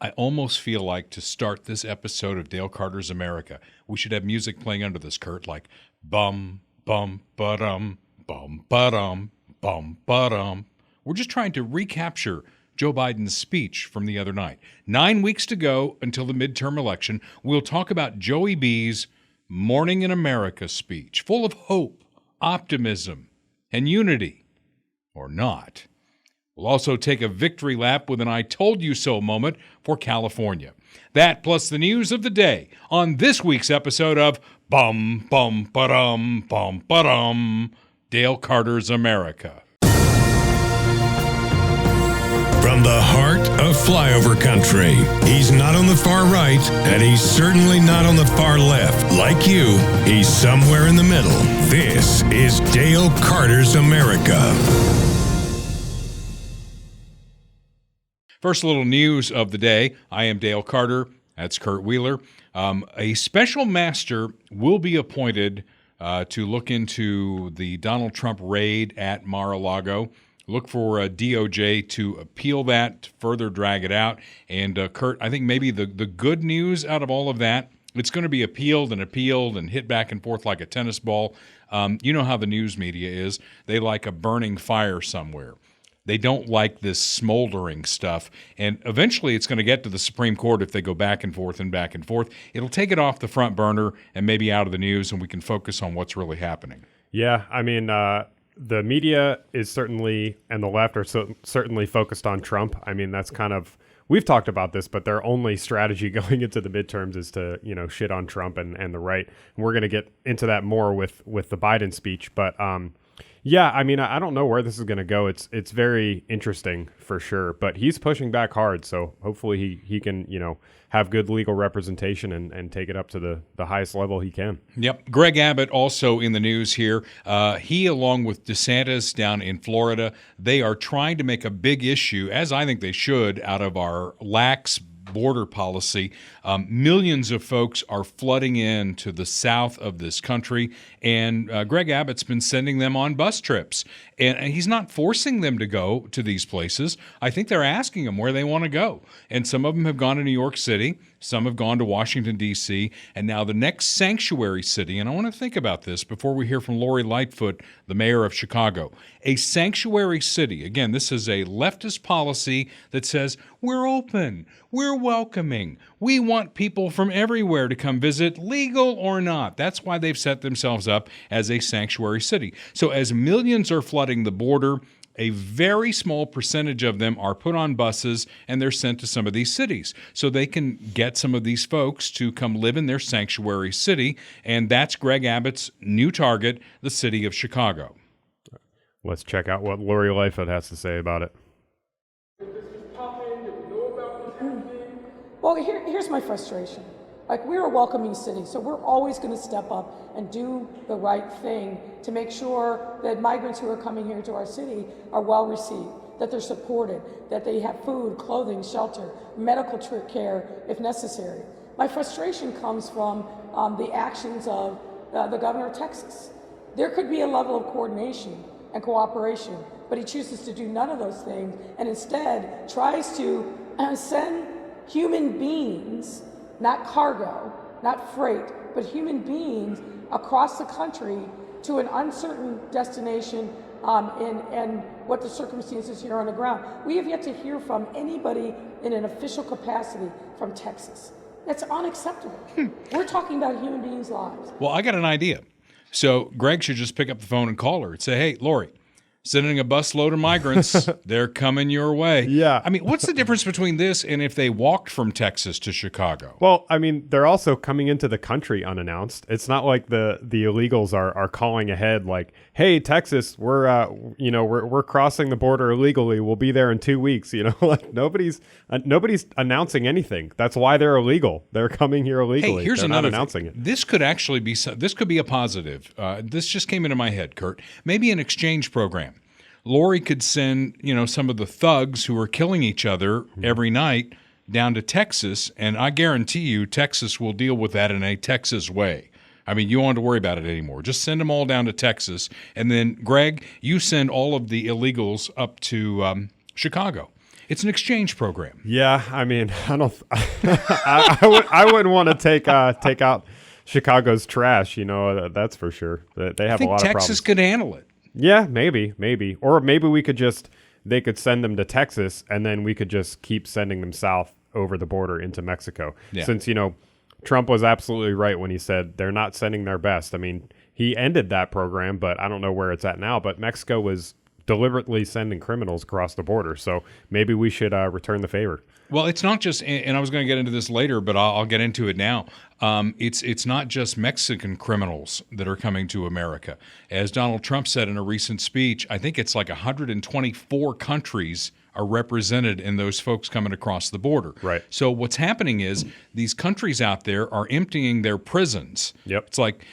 I almost feel like to start this episode of Dale Carter's America, we should have music playing under this, Kurt, like bum, bum, ba-dum, bum, ba-dum, bum, ba-dum. We're just trying to recapture Joe Biden's speech from the other night. 9 weeks to go until the midterm election. We'll talk about Joey B's Mourning in America speech, full of hope, optimism, and unity. Or not. We'll also take a victory lap with an I told you so moment for California. That plus the news of the day on this week's episode of Bum Bum Ba-Dum Bum Ba-Dum, Dale Carter's America. From the heart of flyover country, he's not on the far right, and he's certainly not on the far left. Like you, he's somewhere in the middle. This is Dale Carter's America. First little news of the day. I am Dale Carter. That's Kurt Wheeler. A special master will be appointed to look into the Donald Trump raid at Mar-a-Lago. Look for DOJ to appeal that, further drag it out. And Kurt, I think maybe the good news out of all of that, it's going to be appealed and hit back and forth like a tennis ball. You know how the news media is. They like a burning fire somewhere. They don't like this smoldering stuff. And eventually it's going to get to the Supreme Court if they go back and forth and back and forth. It'll take it off the front burner and maybe out of the news, and we can focus on what's really happening. Yeah, I mean, the media is certainly, and the left are certainly focused on Trump. I mean, that's kind of, we've talked about this, but their only strategy going into the midterms is to, shit on Trump and the right. And we're going to get into that more with the Biden speech. But yeah, I mean, I don't know where this is going to go. It's very interesting for sure, but he's pushing back hard. So hopefully he can, have good legal representation and take it up to the highest level he can. Yep. Greg Abbott also in the news here. He, along with DeSantis down in Florida, they are trying to make a big issue, as I think they should, out of our lax border policy. Millions of folks are flooding into the south of this country, and Greg Abbott's been sending them on bus trips. And he's not forcing them to go to these places. I think they're asking them where they want to go. And some of them have gone to New York City. Some have gone to Washington, D.C., and now the next sanctuary city, and I want to think about this before we hear from Lori Lightfoot, the mayor of Chicago. A sanctuary city, again, this is a leftist policy that says we're open, we're welcoming, we want people from everywhere to come visit, legal or not. That's why they've set themselves up as a sanctuary city. So as millions are flooding the border, a very small percentage of them are put on buses and they're sent to some of these cities so they can get some of these folks to come live in their sanctuary city. And that's Greg Abbott's new target, the city of Chicago. Let's check out what Lori Lightfoot has to say about it. Well, here's my frustration. Like, we're a welcoming city, so we're always going to step up and do the right thing to make sure that migrants who are coming here to our city are well received, that they're supported, that they have food, clothing, shelter, medical care if necessary. My frustration comes from the actions of the governor of Texas. There could be a level of coordination and cooperation, but he chooses to do none of those things and instead tries to send human beings, not cargo, not freight, but human beings across the country to an uncertain destination and what the circumstances here on the ground. We have yet to hear from anybody in an official capacity from Texas. That's unacceptable. We're talking about human beings' lives. Well, I got an idea. So Greg should just pick up the phone and call her and say, hey, Lori, sending a busload of migrants, they're coming your way. Yeah. I mean, what's the difference between this and if they walked from Texas to Chicago? Well, I mean, they're also coming into the country unannounced. It's not like the illegals are calling ahead like, hey, Texas, we're crossing the border illegally. We'll be there in 2 weeks. Like nobody's announcing anything. That's why they're illegal. They're coming here illegally. Hey, here's they're another not announcing thing. it. This could actually be a positive. This just came into my head, Kurt. Maybe an exchange program. Lori could send, some of the thugs who are killing each other every night down to Texas, and I guarantee you Texas will deal with that in a Texas way. I mean, you don't have to worry about it anymore. Just send them all down to Texas, and then, Greg, you send all of the illegals up to Chicago. It's an exchange program. Yeah, I mean, I don't. I wouldn't want to take out Chicago's trash. That's for sure. They have a lot of problems. Texas could handle it. Yeah, maybe, or maybe we could they could send them to Texas, and then we could just keep sending them south over the border into Mexico. Yeah. Since Trump was absolutely right when he said they're not sending their best. I mean, he ended that program, but I don't know where it's at now. But Mexico was deliberately sending criminals across the border, so maybe we should return the favor. Well, it's not just, and I was going to get into this later, but I'll get into it now. It's not just Mexican criminals that are coming to America. As Donald Trump said in a recent speech, I think it's like 124 countries are represented in those folks coming across the border. Right. So what's happening is these countries out there are emptying their prisons. Yep. It's like,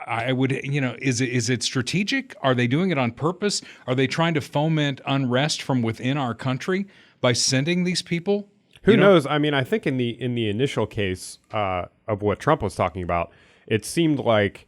I would, is it strategic? Are they doing it on purpose? Are they trying to foment unrest from within our country by sending these people? Who knows? I mean, I think in the initial case of what Trump was talking about, it seemed like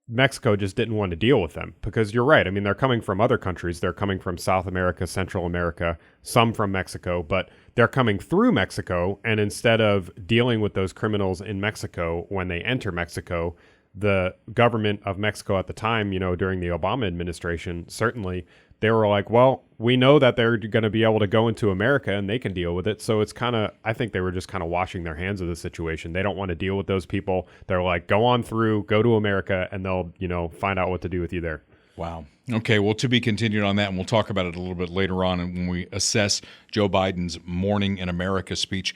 Mexico just didn't want to deal with them, because you're right. I mean, they're coming from other countries. They're coming from South America, Central America, some from Mexico, but they're coming through Mexico. And instead of dealing with those criminals in Mexico when they enter Mexico, the government of Mexico at the time, during the Obama administration, certainly they were like, well, we know that they're going to be able to go into America and they can deal with it. So it's I think they were just kind of washing their hands of the situation. They don't want to deal with those people. They're like, go on through, go to America, and they'll, find out what to do with you there. Wow. Okay, well, to be continued on that, and we'll talk about it a little bit later on when we assess Joe Biden's Mourning in America speech.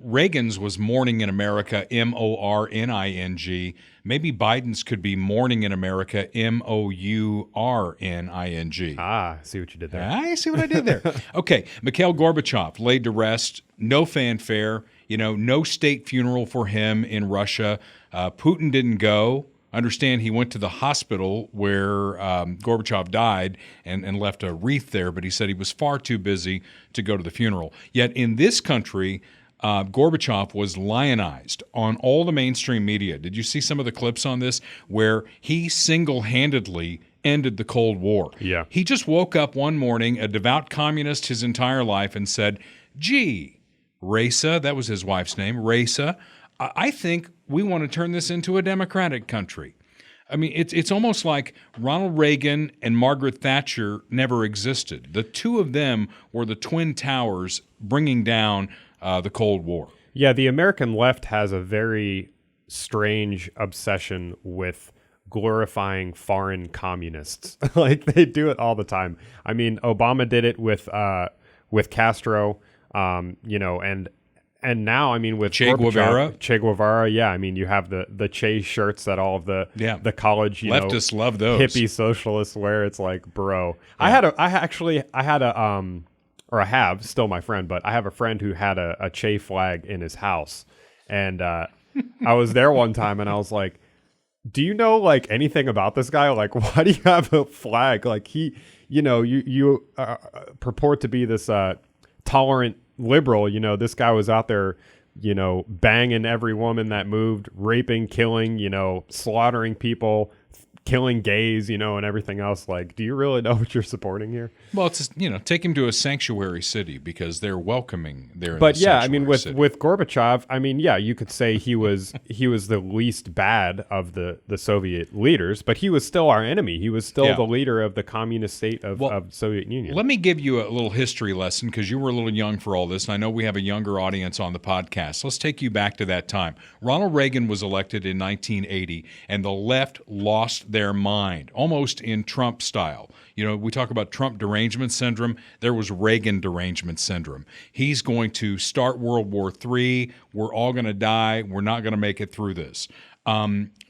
Reagan's was Mourning in America, Morning. Maybe Biden's could be Mourning in America, Mourning. Ah, see what you did there. I see what I did there. Okay, Mikhail Gorbachev laid to rest, no fanfare, no state funeral for him in Russia. Putin didn't go. Understand he went to the hospital where Gorbachev died and left a wreath there, but he said he was far too busy to go to the funeral. Yet in this country, Gorbachev was lionized on all the mainstream media. Did you see some of the clips on this where he single-handedly ended the Cold War? Yeah. He just woke up one morning, a devout communist his entire life, and said, gee, Raisa, that was his wife's name, Raisa, I think we want to turn this into a democratic country. I mean, it's almost like Ronald Reagan and Margaret Thatcher never existed. The two of them were the twin towers bringing down the Cold War. Yeah, the American left has a very strange obsession with glorifying foreign communists. Like, they do it all the time. I mean, Obama did it with Castro, and now, I mean, with Che Guevara, yeah. I mean, you have the Che shirts that all of the college leftists love those hippie socialists wear. It's like, bro, Yeah. I have still my friend, but I have a friend who had a Che flag in his house, and I was there one time, and I was like, do you know like anything about this guy? Like, why do you have a flag? Like, he, you purport to be this tolerant liberal. This guy was out there, banging every woman that moved, raping, killing, slaughtering people, killing gays, and everything else. Like, do you really know what you're supporting here? Well, it's take him to a sanctuary city because they're welcoming there. But yeah, I mean, with Gorbachev, I mean, yeah, you could say he was the least bad of the Soviet leaders, but he was still our enemy. He was still the leader of the communist state of the Soviet Union. Let me give you a little history lesson because you were a little young for all this, and I know we have a younger audience on the podcast. Let's take you back to that time. Ronald Reagan was elected in 1980, and the left lost their mind, almost in Trump style. We talk about Trump derangement syndrome. There was Reagan derangement syndrome. He's going to start World War III. We're all going to die. We're not going to make it through this.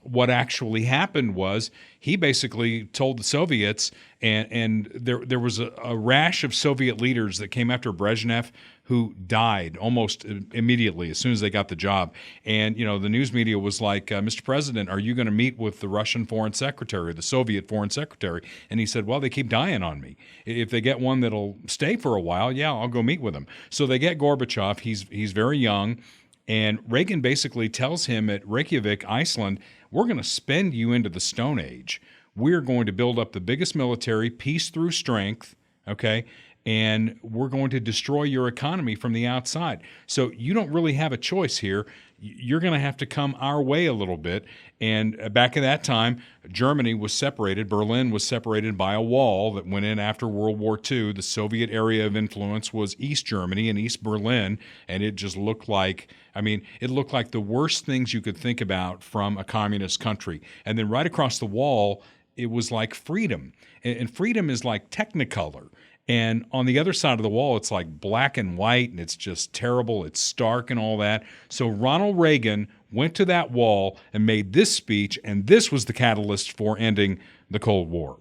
What actually happened was he basically told the Soviets, and there was a rash of Soviet leaders that came after Brezhnev who died almost immediately as soon as they got the job. And, the news media was like, Mr. President, are you going to meet with the Russian foreign secretary, the Soviet foreign secretary? And he said, well, they keep dying on me. If they get one that'll stay for a while, yeah, I'll go meet with them. So they get Gorbachev. He's very young. And Reagan basically tells him at Reykjavik, Iceland, we're going to spend you into the Stone Age. We're going to build up the biggest military, peace through strength, okay? and we're going to destroy your economy from the outside. So you don't really have a choice here. You're going to have to come our way a little bit. And back at that time, Germany was separated. Berlin was separated by a wall that went in after World War II. The Soviet area of influence was East Germany and East Berlin, and it just looked like, it looked like the worst things you could think about from a communist country. And then right across the wall, it was like freedom. And freedom is like Technicolor. And on the other side of the wall, it's like black and white, and it's just terrible. It's stark and all that. So Ronald Reagan went to that wall and made this speech, and this was the catalyst for ending the Cold War.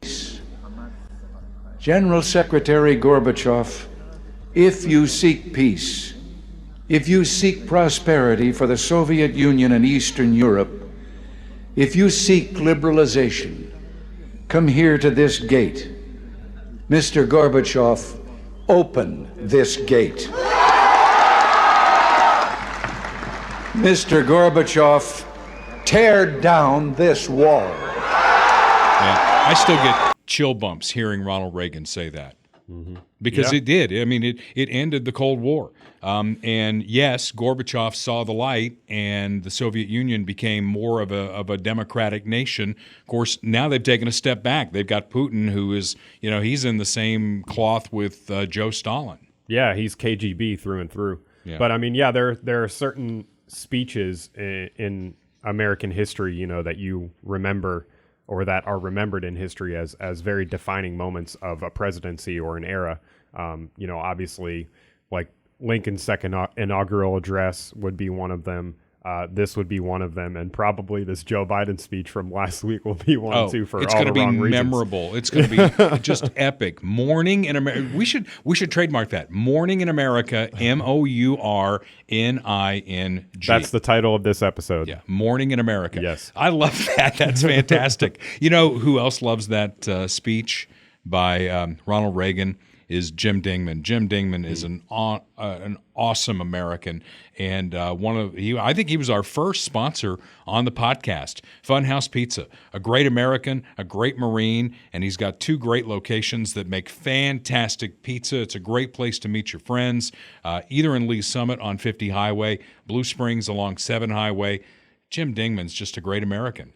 General Secretary Gorbachev, if you seek peace, if you seek prosperity for the Soviet Union and Eastern Europe, if you seek liberalization, come here to this gate. Mr. Gorbachev, open this gate. Mr. Gorbachev, tear down this wall. Yeah, I still get chill bumps hearing Ronald Reagan say that. Because it did. I mean, it ended the Cold War. And yes, Gorbachev saw the light, and the Soviet Union became more of a democratic nation. Of course, now they've taken a step back. They've got Putin, who is, he's in the same cloth with Joe Stalin. Yeah, he's KGB through and through. Yeah. But I mean, there are certain speeches in American history, that you remember, or that are remembered in history as very defining moments of a presidency or an era. Obviously, like Lincoln's second inaugural address would be one of them. This would be one of them, and probably this Joe Biden speech from last week will be one too. For it's all going the to wrong be reasons. memorable. It's going to be just epic. Mourning in America. We should trademark that. Mourning in America. MOURNING. That's the title of this episode. Yeah, Mourning in America. Yes, I love that. That's fantastic. You know who else loves that speech by Ronald Reagan? Is Jim Dingman. Jim Dingman is an awesome American, and I think he was our first sponsor on the podcast. Funhouse Pizza, a great American, a great Marine, and he's got 2 great locations that make fantastic pizza. It's a great place to meet your friends, either in Lee's Summit on 50 Highway, Blue Springs along 7 Highway. Jim Dingman's just a great American.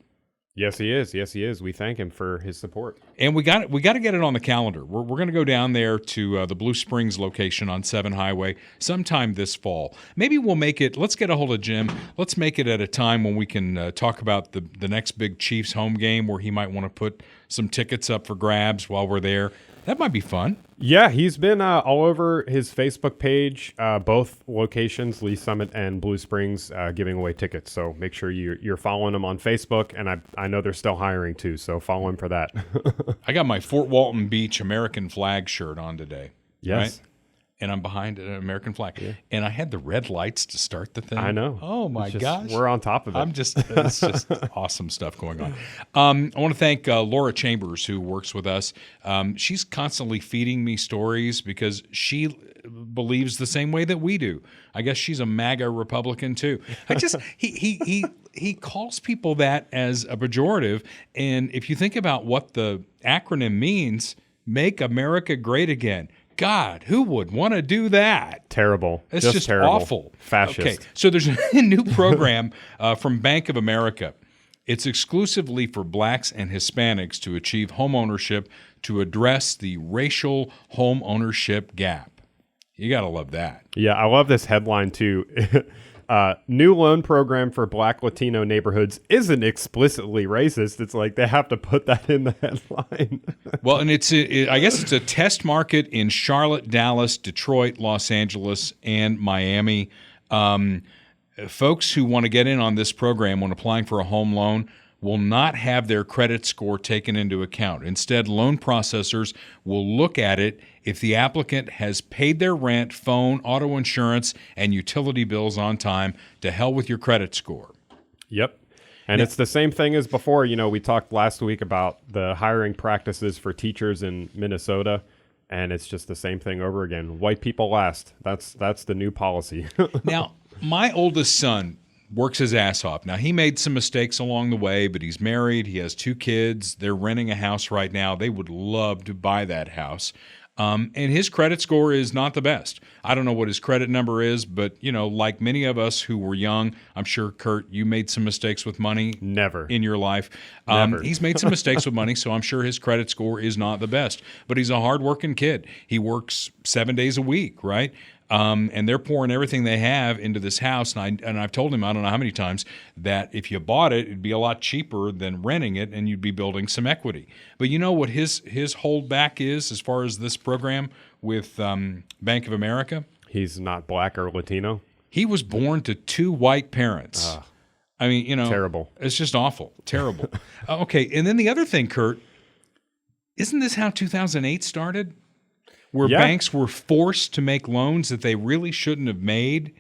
Yes, he is. Yes, he is. We thank him for his support. And we got to get it on the calendar. We're going to go down there to the Blue Springs location on 7 Highway sometime this fall. Maybe we'll make it. Let's get a hold of Jim. Let's make it at a time when we can talk about the next big Chiefs home game, where he might want to put some tickets up for grabs while we're there. That might be fun. Yeah, he's been all over his Facebook page, both locations, Lee Summit and Blue Springs, giving away tickets. So make sure you're following him on Facebook, and I know they're still hiring too, so follow him for that. I got my Fort Walton Beach American flag shirt on today. Yes. Right? And I'm behind an American flag. Yeah. And I had the red lights to start the thing. I know. Oh, my gosh. We're on top of it. It's just awesome stuff going on. I want to thank Laura Chambers, who works with us. She's constantly feeding me stories because she believes the same way that we do. I guess she's a MAGA Republican, too. He calls people that as a pejorative. And if you think about what the acronym means, Make America Great Again. God, who would want to do that? Terrible. It's just terrible. awful. Fascist. Okay, so there's a new program from Bank of America. It's exclusively for blacks and Hispanics to achieve home ownership to address the racial home ownership gap. You got to love that. Yeah, I love this headline too. New loan program for Black Latino neighborhoods isn't explicitly racist. It's like they have to put that in the headline. Well, and I guess it's a test market in Charlotte, Dallas, Detroit, Los Angeles, and Miami. Folks who want to get in on this program when applying for a home loan will not have their credit score taken into account. Instead, loan processors will look at it if the applicant has paid their rent, phone, auto insurance, and utility bills on time. To hell with your credit score. Yep. And it's the same thing as before. We talked last week about the hiring practices for teachers in Minnesota, and it's just the same thing over again. White people last. That's the new policy. Now, my oldest son works his ass off. Now, he made some mistakes along the way, but he's married. He has 2 kids. They're renting a house right now. They would love to buy that house. And his credit score is not the best. I don't know what his credit number is, but, like many of us who were young, I'm sure, Kurt, you made some mistakes with money. Never. In your life. Never. He's made some mistakes with money, so I'm sure his credit score is not the best. But he's a hardworking kid. He works 7 days a week, right? And they're pouring everything they have into this house. And I've told him, I don't know how many times, that if you bought it, it'd be a lot cheaper than renting it, and you'd be building some equity. But you know what his holdback is as far as this program with Bank of America? He's not black or Latino. He was born to 2 white parents. I mean, Terrible. It's just awful. Terrible. Okay, and then the other thing, Kurt, isn't this how 2008 started? Where banks were forced to make loans that they really shouldn't have made?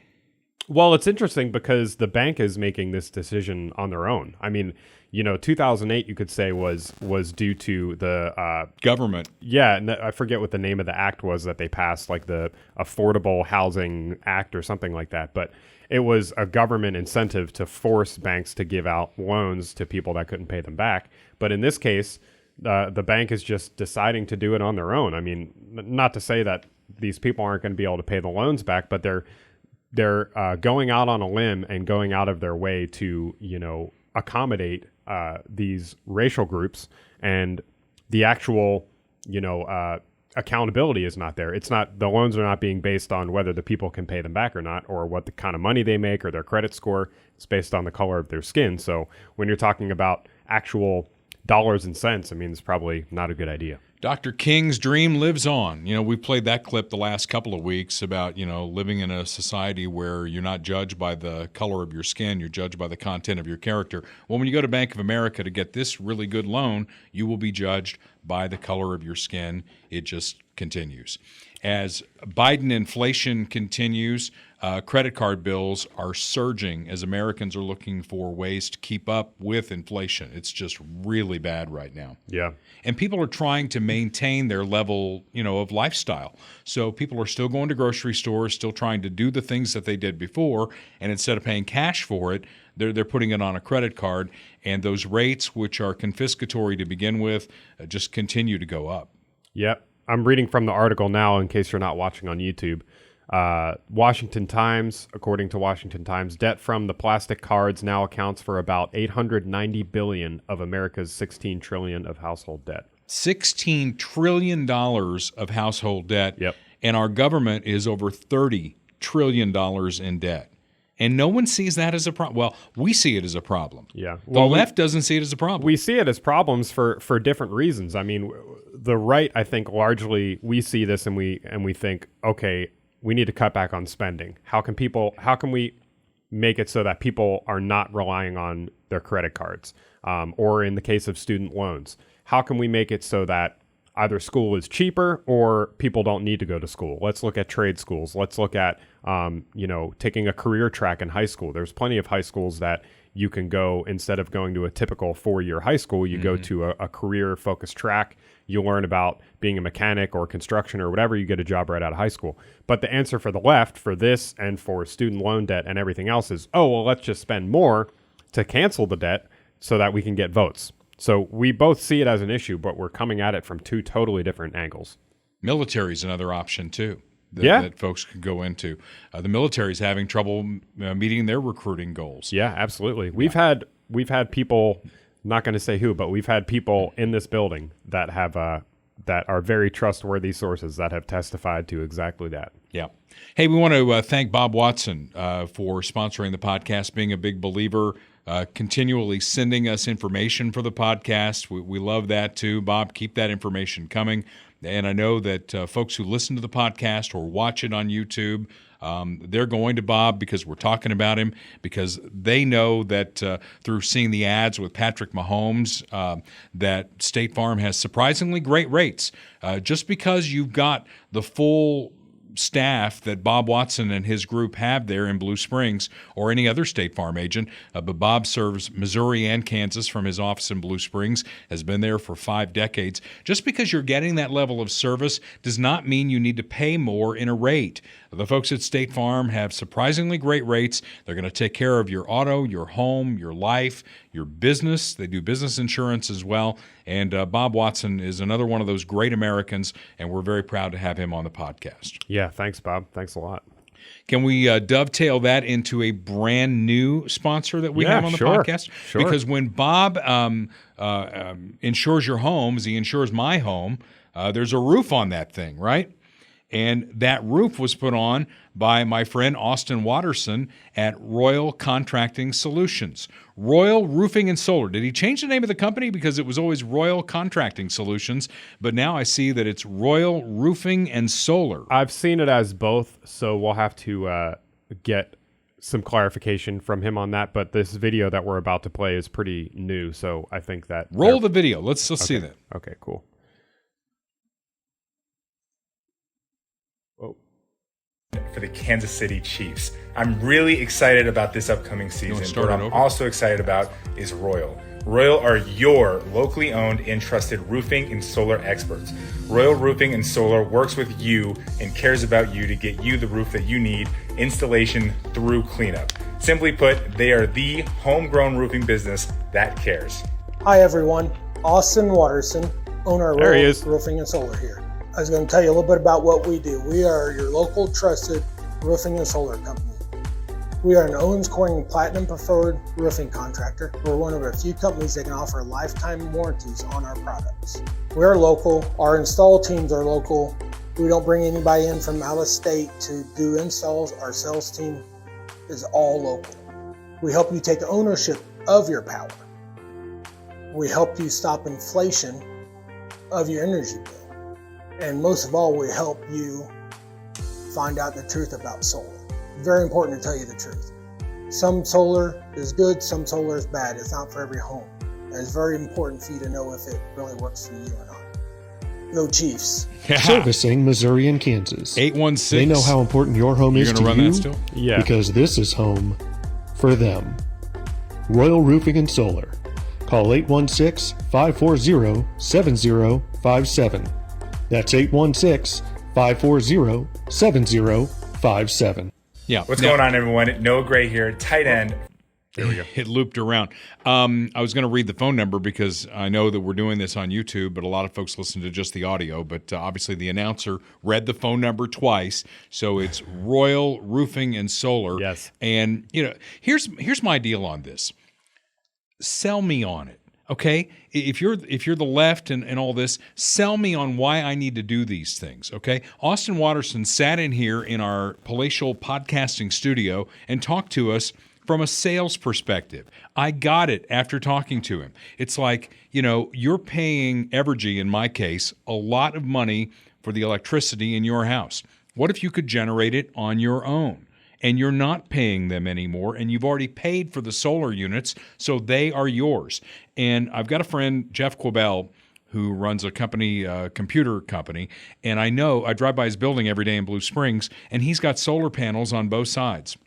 Well, it's interesting because the bank is making this decision on their own. I mean, 2008, you could say was due to the Government. Yeah, and I forget what the name of the act was that they passed, like the Affordable Housing Act or something like that. But it was a government incentive to force banks to give out loans to people that couldn't pay them back. But in this case, the bank is just deciding to do it on their own. I mean, not to say that these people aren't going to be able to pay the loans back, but they're going out on a limb and going out of their way to, accommodate these racial groups, and the actual, accountability is not there. It's not, the loans are not being based on whether the people can pay them back or not, or what the kind of money they make or their credit score. It's based on the color of their skin. So when you're talking about actual dollars and cents, I mean, it's probably not a good idea. Dr. King's dream lives on. We played that clip the last couple of weeks about, living in a society where you're not judged by the color of your skin, you're judged by the content of your character. Well, when you go to Bank of America to get this really good loan, you will be judged by the color of your skin. It just continues. As Biden inflation continues, credit card bills are surging as Americans are looking for ways to keep up with inflation. It's just really bad right now. Yeah. And people are trying to maintain their level, of lifestyle. So people are still going to grocery stores, still trying to do the things that they did before, and instead of paying cash for it, they're putting it on a credit card, and those rates, which are confiscatory to begin with, just continue to go up. Yep. I'm reading from the article now in case you're not watching on YouTube. Washington Times, according to Washington Times, debt from the plastic cards now accounts for about $890 billion of America's $16 trillion of household debt. $16 trillion of household debt. Yep. And our government is over $30 trillion in debt. And no one sees that as a problem. Well, we see it as a problem. Yeah. The left doesn't see it as a problem. We see it as problems for different reasons. I mean, the right, I think, largely we see this and we think, okay, we need to cut back on spending. How can we make it so that people are not relying on their credit cards? Or in the case of student loans, how can we make it so that either school is cheaper or people don't need to go to school? Let's look at trade schools. Let's look at, taking a career track in high school. There's plenty of high schools that you can go, instead of going to a typical 4-year high school, you go to a career-focused track. You learn about being a mechanic or construction or whatever. You get a job right out of high school. But the answer for the left, for this and for student loan debt and everything else is, let's just spend more to cancel the debt so that we can get votes. So we both see it as an issue, but we're coming at it from 2 totally different angles. Military is another option, too, that folks can go into. The military is having trouble meeting their recruiting goals. Yeah, absolutely. Yeah. We've had people, not going to say who, but we've had people in this building that have that are very trustworthy sources that have testified to exactly that. Yeah. Hey, we want to thank Bob Watson for sponsoring the podcast, being a big believer, continually sending us information for the podcast. We love that too. Bob, keep that information coming. And I know that folks who listen to the podcast or watch it on YouTube, they're going to Bob because we're talking about him, because they know that through seeing the ads with Patrick Mahomes, that State Farm has surprisingly great rates. Just because you've got the full staff that Bob Watson and his group have there in Blue Springs or any other State Farm agent. But Bob serves Missouri and Kansas from his office in Blue Springs, has been there for 5 decades. Just because you're getting that level of service does not mean you need to pay more in a rate. The folks at State Farm have surprisingly great rates. They're going to take care of your auto, your home, your life, your business. They do business insurance as well. And Bob Watson is another one of those great Americans, and we're very proud to have him on the podcast. Yeah, thanks, Bob. Thanks a lot. Can we dovetail that into a brand new sponsor that we have on the podcast? Sure. Because when Bob insures your home, as he insures my home, there's a roof on that thing, right? And that roof was put on by my friend Austin Watterson at Royal Contracting Solutions. Royal Roofing and Solar. Did he change the name of the company? Because it was always Royal Contracting Solutions, but now I see that it's Royal Roofing and Solar. I've seen it as both, so we'll have to get some clarification from him on that. But this video that we're about to play is pretty new, so I think that... Roll the video. Let's see that. Okay, cool. For the Kansas City Chiefs. I'm really excited about this upcoming season. What I'm also excited about is Royal. Royal are your locally owned and trusted roofing and solar experts. Royal Roofing and Solar works with you and cares about you to get you the roof that you need, installation through cleanup. Simply put, they are the homegrown roofing business that cares. Hi everyone, Austin Watterson, owner of Royal Roofing and Solar here. I was going to tell you a little bit about what we do. We are your local trusted roofing and solar company. We are an Owens Corning Platinum Preferred roofing contractor. We're one of a few companies that can offer lifetime warranties on our products. We are local. Our install teams are local. We don't bring anybody in from out of state to do installs. Our sales team is all local. We help you take ownership of your power. We help you stop inflation of your energy bill. And most of all, we help you find out the truth about solar. Very important to tell you the truth. Some solar is good, some solar is bad. It's not for every home. And it's very important for you to know if it really works for you or not. Go Chiefs. Servicing Missouri and Kansas. 816. They know how important your home is to run you. That still? Yeah. Because this is home for them. Royal Roofing and Solar. Call 816-540-7057. That's 816-540-7057. Yeah. What's going on, everyone? Noah Gray here, tight end. There we go. It looped around. I was going to read the phone number because I know that we're doing this on YouTube, but a lot of folks listen to just the audio. But obviously the announcer read the phone number twice. So it's Royal Roofing and Solar. Yes. And, here's my deal on this. Sell me on it. Okay, if you're the left and all this, sell me on why I need to do these things. Okay, Austin Watterson sat in here in our palatial podcasting studio and talked to us from a sales perspective. I got it after talking to him. It's like, you're paying Evergy, in my case, a lot of money for the electricity in your house. What if you could generate it on your own? And you're not paying them anymore, and you've already paid for the solar units, so they are yours. And I've got a friend, Jeff Quibell, who runs a company, computer company, and I drive by his building every day in Blue Springs, and he's got solar panels on both sides.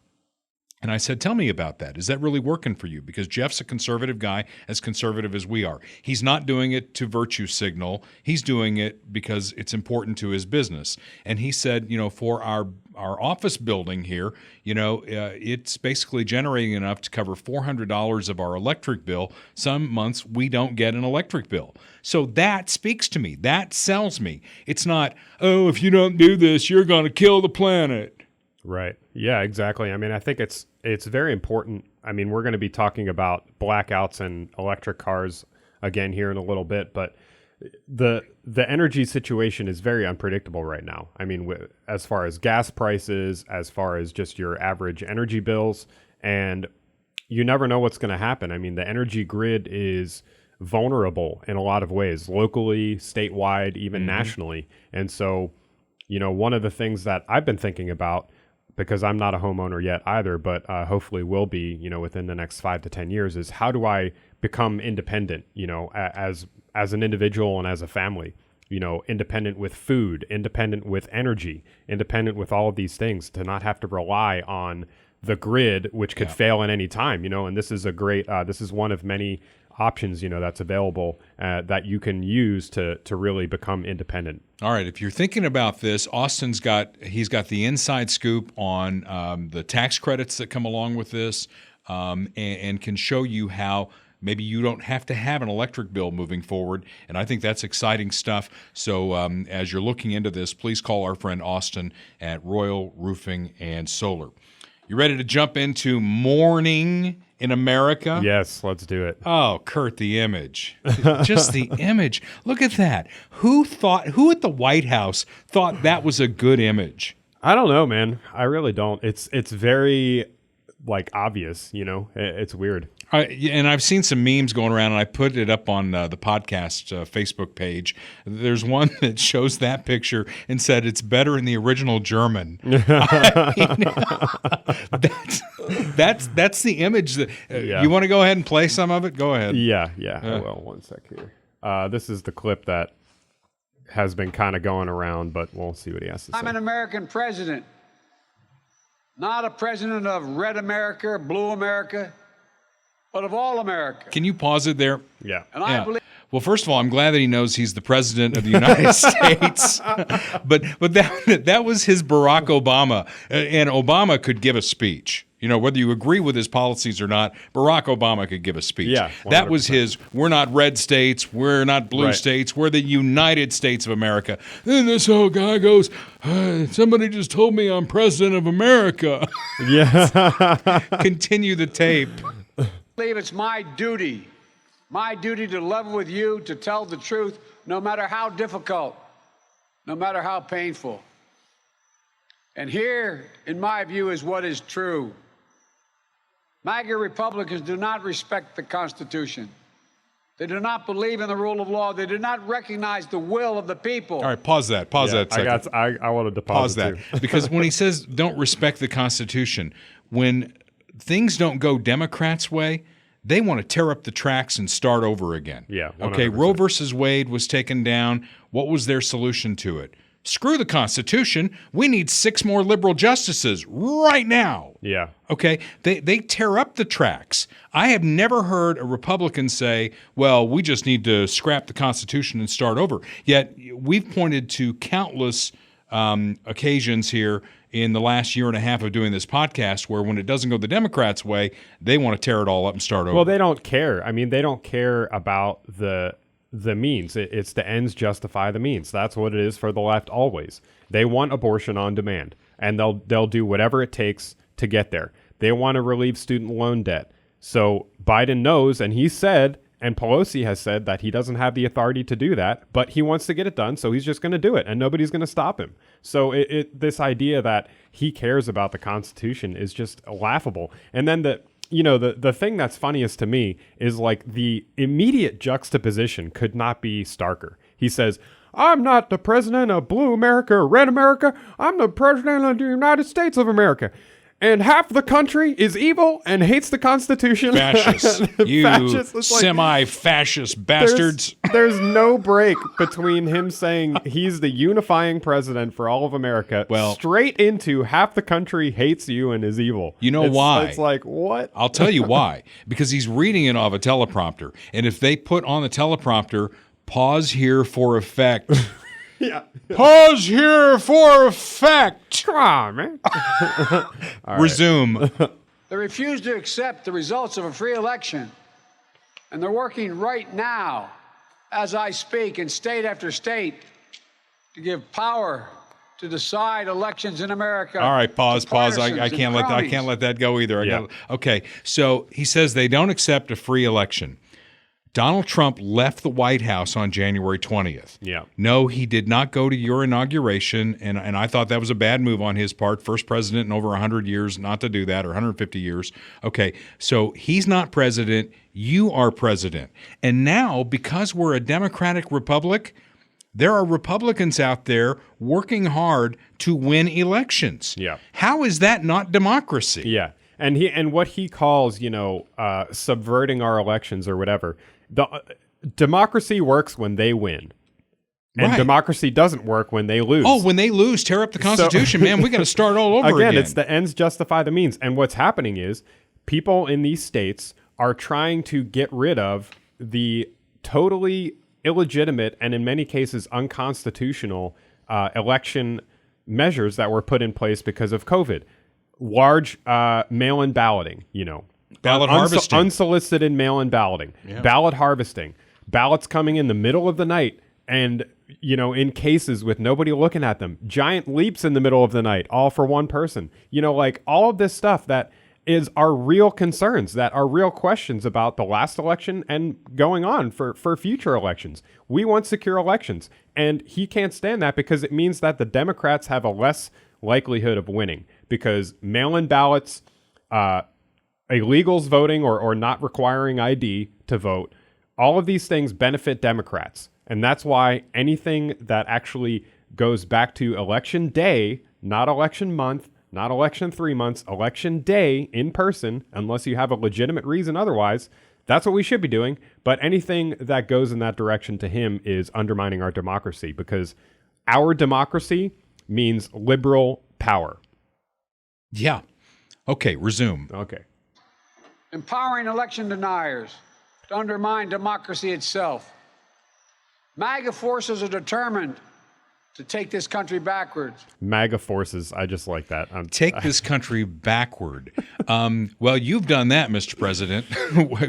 And I said, tell me about that. Is that really working for you? Because Jeff's a conservative guy, as conservative as we are. He's not doing it to virtue signal. He's doing it because it's important to his business. And he said, for our office building here, it's basically generating enough to cover $400 of our electric bill. Some months we don't get an electric bill. So that speaks to me. That sells me. It's not, if you don't do this, you're going to kill the planet. Right. Yeah, exactly. I mean, I think it's very important. I mean, we're going to be talking about blackouts and electric cars again here in a little bit, but the energy situation is very unpredictable right now. I mean, as far as gas prices, as far as just your average energy bills, and you never know what's going to happen. I mean, the energy grid is vulnerable in a lot of ways, locally, statewide, even nationally. And so, one of the things that I've been thinking about, because I'm not a homeowner yet either, but hopefully will be, within the next 5 to 10 years, is how do I become independent, as an individual and as a family? independent with food, independent with energy, independent with all of these things, to not have to rely on the grid, which could fail at any time, and this is a great, this is one of many options, that's available that you can use to really become independent. All right. If you're thinking about this, Austin's got the inside scoop on the tax credits that come along with this, and can show you how maybe you don't have to have an electric bill moving forward. And I think that's exciting stuff. So as you're looking into this, please call our friend Austin at Royal Roofing and Solar. You ready to jump into Mourning in America? Yes, let's do it. Oh, Kurt, the image. Just the image. Look at that. Who at the White House thought that was a good image? I don't know, man. I really don't. It's very obvious, It's weird. And I've seen some memes going around, and I put it up on the podcast Facebook page. There's one that shows that picture and said it's better in the original German. That's the image. That you want to go ahead and play some of it? Go ahead. Yeah. Well, one sec here. This is the clip that has been kind of going around, but we'll see what he has to say. I'm an American president, not a president of red America, blue America, but of all America. Can you pause it there? Yeah. And I believe. Well, first of all, I'm glad that he knows he's the president of the United States. But that was his Barack Obama, and Obama could give a speech. Whether you agree with his policies or not, Barack Obama could give a speech. Yeah, 100%. That was his, we're not red states, we're not blue Right. states, we're the United States of America. Then this old guy goes, somebody just told me I'm president of America. Yeah. Continue the tape. I believe it's my duty to level with you, to tell the truth, no matter how difficult, no matter how painful. And here, in my view, is what is true. MAGA Republicans do not respect the Constitution. They do not believe in the rule of law. They do not recognize the will of the people. All right, pause that. Pause that a second. I wanted to Pause that too. Because when he says don't respect the Constitution, when things don't go Democrats' way, they want to tear up the tracks and start over again. Yeah. 100%. Okay, Roe versus Wade was taken down. What was their solution to it? Screw the Constitution. We need 6 more liberal justices right now. Yeah. Okay, they tear up the tracks. I have never heard a Republican say, well, we just need to scrap the Constitution and start over. Yet we've pointed to countless occasions here in the last year and a half of doing this podcast where when it doesn't go the Democrats' way, they want to tear it all up and start over. Well, they don't care. I mean, they don't care about the means. It's the ends justify the means. That's what it is for the left always. They want abortion on demand, and they'll do whatever it takes to get there. They want to relieve student loan debt. So Biden knows, and he said, and Pelosi has said that he doesn't have the authority to do that, but he wants to get it done, so he's just going to do it, and nobody's going to stop him. So this idea that he cares about the Constitution is just laughable. And then the thing that's funniest to me is the immediate juxtaposition could not be starker. He says, I'm not the president of blue America or red America. I'm the president of the United States of America. And half the country is evil and hates the Constitution. Fascists. You Fascists. semi-fascist bastards. There's no break between him saying he's the unifying president for all of America, straight into half the country hates you and is evil. You know why? It's like, what? I'll tell you why. Because he's reading it off a teleprompter. And if they put on the teleprompter, pause here for effect. Yeah. Pause here for effect. Come on, man. Resume. They refuse to accept the results of a free election. And they're working right now, as I speak, in state after state, to give power to decide elections in America. All right, pause. I can't let that go either. Okay, so he says they don't accept a free election. Donald Trump left the White House on January 20th. Yeah. No, he did not go to your inauguration, and I thought that was a bad move on his part. First president in over 100 years not to do that, or 150 years. Okay, so he's not president. You are president. And now, because we're a democratic republic, there are Republicans out there working hard to win elections. Yeah. How is that not democracy? Yeah. And what he calls, subverting our elections or whatever. The democracy works when they win. And Right. democracy doesn't work when they lose. Oh, when they lose, tear up the Constitution, man. We got to start all over again. Again, it's the ends justify the means. And what's happening is people in these states are trying to get rid of the totally illegitimate and in many cases unconstitutional election measures that were put in place because of COVID. Large mail-in balloting, Ballot harvesting. Unsolicited mail-in balloting, ballot harvesting, ballots coming in the middle of the night and, in cases with nobody looking at them, giant leaps in the middle of the night, all for one person, all of this stuff that are real concerns, that are real questions about the last election and going on for future elections. We want secure elections. And he can't stand that because it means that the Democrats have a less likelihood of winning because mail-in ballots, illegals voting or not requiring ID to vote, all of these things benefit Democrats. And that's why anything that actually goes back to election day, not election month, not election 3 months, election day in person, unless you have a legitimate reason otherwise, that's what we should be doing. But anything that goes in that direction to him is undermining our democracy because our democracy means liberal power. Yeah. Okay, resume. Okay. Empowering election deniers to undermine democracy itself. MAGA forces are determined to take this country backwards. MAGA forces, I just like that. Take this country backward. Well, you've done that, Mr. President,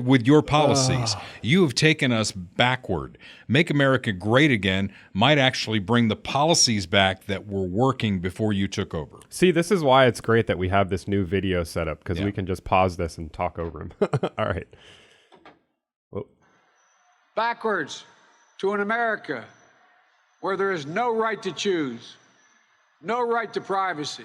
with your policies. You have taken us backward. Make America great again might actually bring the policies back that were working before you took over. See, this is why it's great that we have this new video set up because we can just pause this and talk over him. All right. Whoa. Backwards to an America where there is no right to choose, no right to privacy,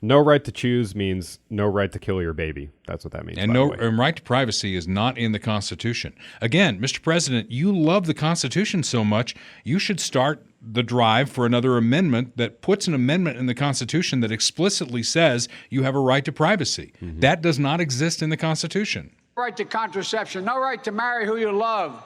no right to choose means no right to kill your baby. That's what that means. And right to privacy is not in the Constitution. Again, Mr. President, you love the Constitution so much, you should start the drive for another amendment that puts an amendment in the Constitution that explicitly says you have a right to privacy. Mm-hmm. That does not exist in the Constitution. No right to contraception, no right to marry who you love.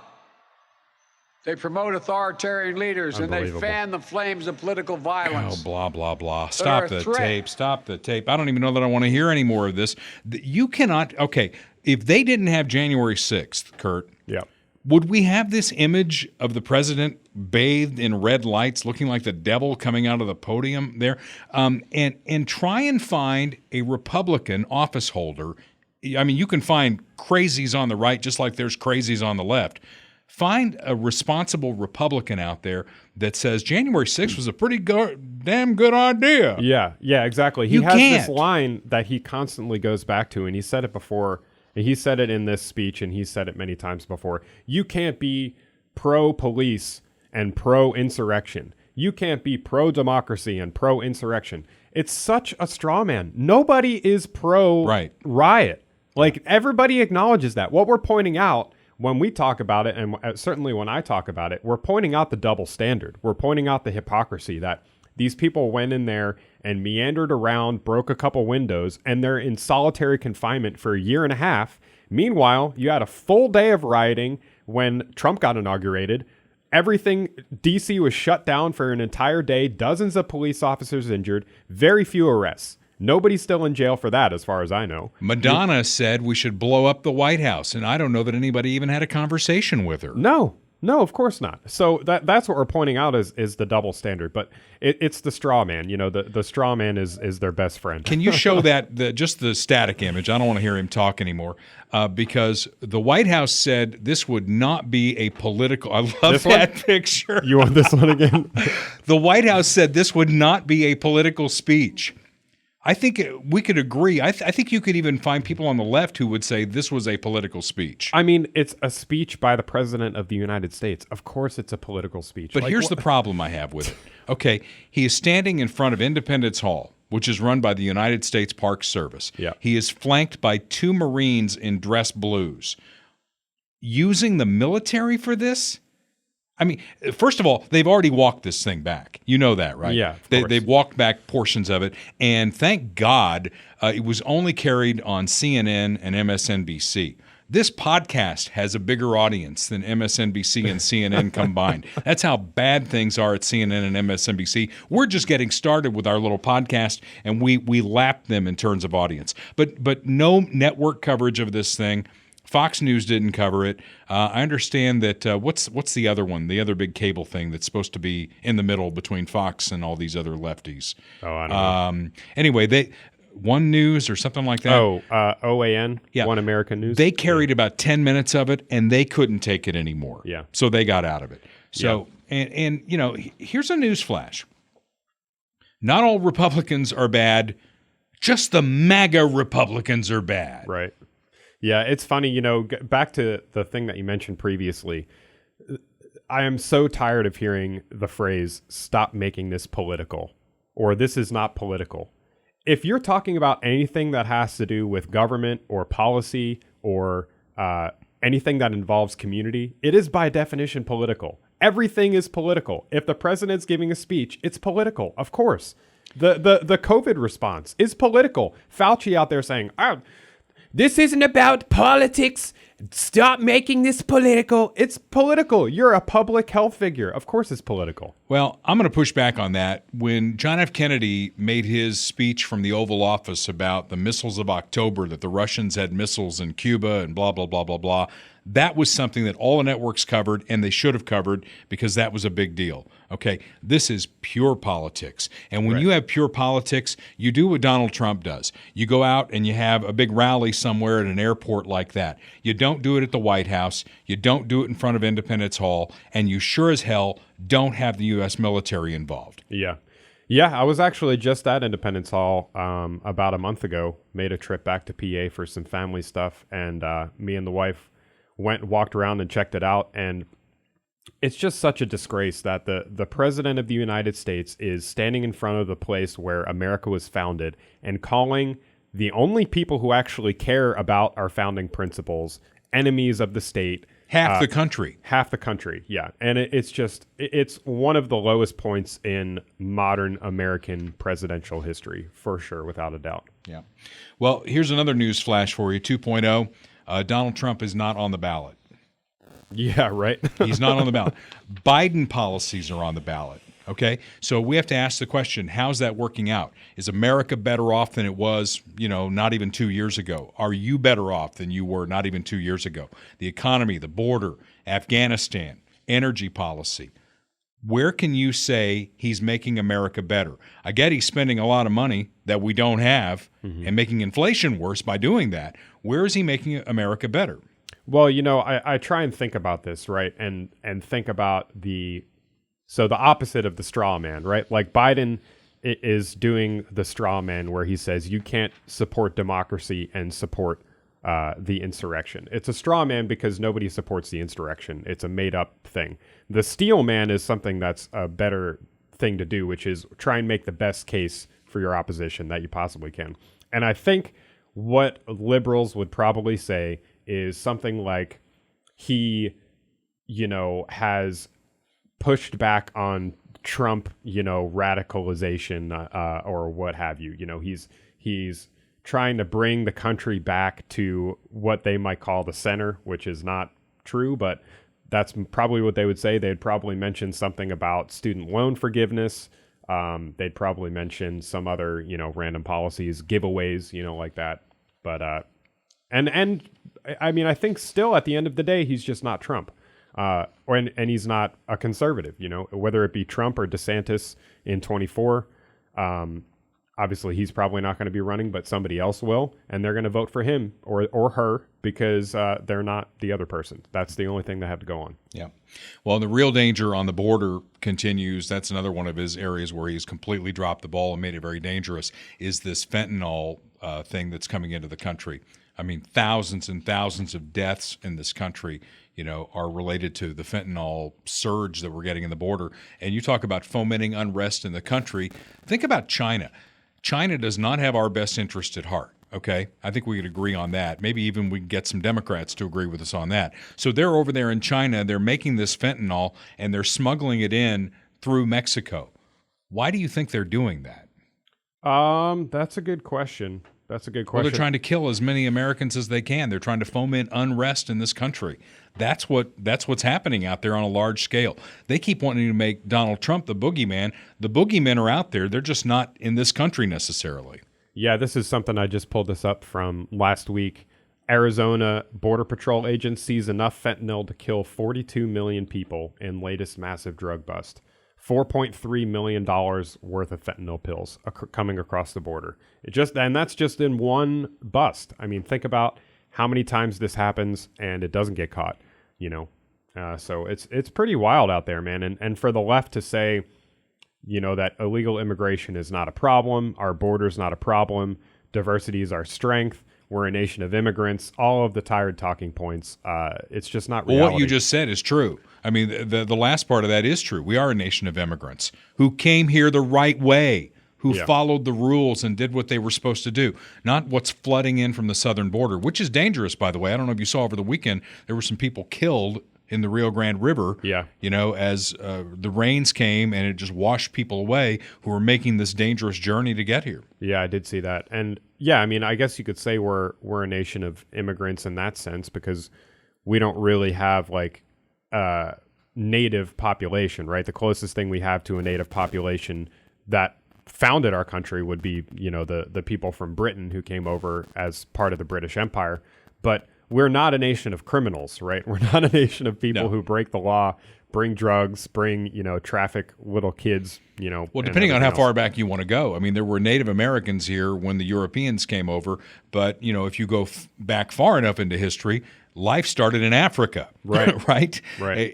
They promote authoritarian leaders and they fan the flames of political violence. Oh, blah, blah, blah. Stop the tape. Stop the tape. I don't even know that I want to hear any more of this. You cannot. Okay, if they didn't have January 6th, Kurt, would we have this image of the president bathed in red lights looking like the devil coming out of the podium there? And try and find a Republican office holder. I mean, you can find crazies on the right just like there's crazies on the left. Find a responsible Republican out there that says January 6th was a pretty damn good idea. Yeah, exactly. He has this line that he constantly goes back to, and he said it before. He said it in this speech, and he said it many times before. You can't be pro-police and pro-insurrection. You can't be pro-democracy and pro-insurrection. It's such a straw man. Nobody is pro-riot. Like, everybody acknowledges that. What we're pointing out when we talk about it, and certainly when I talk about it, we're pointing out the double standard. We're pointing out the hypocrisy that these people went in there and meandered around, broke a couple windows, and they're in solitary confinement for a year and a half. Meanwhile, you had a full day of rioting when Trump got inaugurated. Everything, DC was shut down for an entire day, dozens of police officers injured, very few arrests. Nobody's still in jail for that, as far as I know. Madonna said we should blow up the White House, and I don't know that anybody even had a conversation with her. No, of course not. So that's what we're pointing out is the double standard. But it's the straw man. The straw man is their best friend. Can you show just the static image? I don't want to hear him talk anymore because the White House said this would not be a political. I love that picture. You want this one again? The White House said this would not be a political speech. I think we could agree. I think you could even find people on the left who would say this was a political speech. I mean, it's a speech by the President of the United States. Of course it's a political speech. But here's the problem I have with it. Okay, he is standing in front of Independence Hall, which is run by the United States Park Service. Yeah. He is flanked by 2 Marines in dress blues. Using the military for this? I mean, first of all, they've already walked this thing back. You know that, right? Yeah, they've walked back portions of it. And thank God it was only carried on CNN and MSNBC. This podcast has a bigger audience than MSNBC and CNN combined. That's how bad things are at CNN and MSNBC. We're just getting started with our little podcast, and we lap them in terms of audience. But no network coverage of this thing. Fox News didn't cover it. I understand that what's the other one, the other big cable thing that's supposed to be in the middle between Fox and all these other lefties? Oh, I don't know. Anyway, One News or something like that. OAN, yeah. One American News. They carried about 10 minutes of it, and they couldn't take it anymore. Yeah. So they got out of it. So, and you know, here's a news flash. Not all Republicans are bad. Just the MAGA Republicans are bad. Right. Yeah, it's funny, you know, back to the thing that you mentioned previously. I am so tired of hearing the phrase, stop making this political, or this is not political. If you're talking about anything that has to do with government or policy or anything that involves community, it is by definition political. Everything is political. If the president's giving a speech, it's political, of course. The COVID response is political. Fauci out there saying, this isn't about politics. Stop making this political. It's political. You're a public health figure. Of course it's political. Well, I'm going to push back on that. When John F. Kennedy made his speech from the Oval Office about the missiles of October, that the Russians had missiles in Cuba and blah, blah, blah, blah, blah, that was something that all the networks covered, and they should have covered because that was a big deal. Okay, this is pure politics. And when you have pure politics, you do what Donald Trump does. You go out and you have a big rally somewhere at an airport like that. You don't do it at the White House. You don't do it in front of Independence Hall. And you sure as hell don't have the U.S. military involved. Yeah. Yeah, I was actually just at Independence Hall about a month ago, made a trip back to PA for some family stuff, and me and the wife walked around and checked it out, and it's just such a disgrace that the president of the United States is standing in front of the place where America was founded and calling the only people who actually care about our founding principles enemies of the state. Half the country. Half the country, yeah. And it's one of the lowest points in modern American presidential history, for sure, without a doubt. Yeah. Well, here's another news flash for you, 2.0. Donald Trump is not on the ballot. Yeah, right. He's not on the ballot. Biden policies are on the ballot. Okay, so we have to ask the question, how's that working out? Is America better off than it was, not even 2 years ago? Are you better off than you were not even 2 years ago? The economy, the border, Afghanistan, energy policy. Where can you say he's making America better? I get he's spending a lot of money that we don't have and making inflation worse by doing that. Where is he making America better? Well, I try and think about this, right? And think about the opposite of the straw man, right? Like Biden is doing the straw man where he says you can't support democracy and support the insurrection. It's a straw man because nobody supports the insurrection. It's a made up thing. The steel man is something that's a better thing to do, which is try and make the best case for your opposition that you possibly can. And I think what liberals would probably say is something like he, has pushed back on Trump, radicalization or what have you. He's trying to bring the country back to what they might call the center, which is not true, but that's probably what they would say. They'd probably mention something about student loan forgiveness. They'd probably mention some other, random policies, giveaways, like that. But and I mean, I think still at the end of the day, he's just not Trump. And he's not a conservative, whether it be Trump or DeSantis in 24. Obviously, he's probably not going to be running, but somebody else will, and they're going to vote for him or her because they're not the other person. That's the only thing they have to go on. Yeah. Well, the real danger on the border continues. That's another one of his areas where he's completely dropped the ball and made it very dangerous, is this fentanyl thing that's coming into the country. I mean, thousands and thousands of deaths in this country, are related to the fentanyl surge that we're getting in the border. And you talk about fomenting unrest in the country. Think about China. China does not have our best interest at heart. Okay, I think we could agree on that. Maybe even we can get some Democrats to agree with us on that. So they're over there in China. They're making this fentanyl and they're smuggling it in through Mexico. Why do you think they're doing that? That's a good question. That's a good Well, question. they're trying to kill as many Americans as they can. They're trying to foment unrest in this country. That's what's happening out there on a large scale. They keep wanting to make Donald Trump the boogeyman. The boogeymen are out there. They're just not in this country necessarily. Yeah, this is something I just pulled this up from last week. Arizona Border Patrol agent sees enough fentanyl to kill 42 million people in latest massive drug bust. $4.3 million worth of fentanyl pills coming across the border. And that's just in one bust. I mean, think about how many times this happens and it doesn't get caught, So it's pretty wild out there, man. And for the left to say, that illegal immigration is not a problem, our border's not a problem, diversity is our strength, we're a nation of immigrants, all of the tired talking points, it's just not reality. Well, what you just said is true. I mean, the last part of that is true. We are a nation of immigrants who came here the right way, who followed the rules and did what they were supposed to do, not what's flooding in from the southern border, which is dangerous, by the way. I don't know if you saw over the weekend, there were some people killed in the Rio Grande River, as the rains came and it just washed people away who were making this dangerous journey to get here. Yeah, I did see that. And yeah, I mean, I guess you could say we're a nation of immigrants in that sense because we don't really have like native population, right? The closest thing we have to a native population that founded our country would be, the people from Britain who came over as part of the British Empire. But we're not a nation of criminals, right? We're not a nation of people who break the law, bring drugs, traffic little kids, Well, depending on how far back you want to go. I mean, there were Native Americans here when the Europeans came over, but, if you go back far enough into history, life started in Africa, right?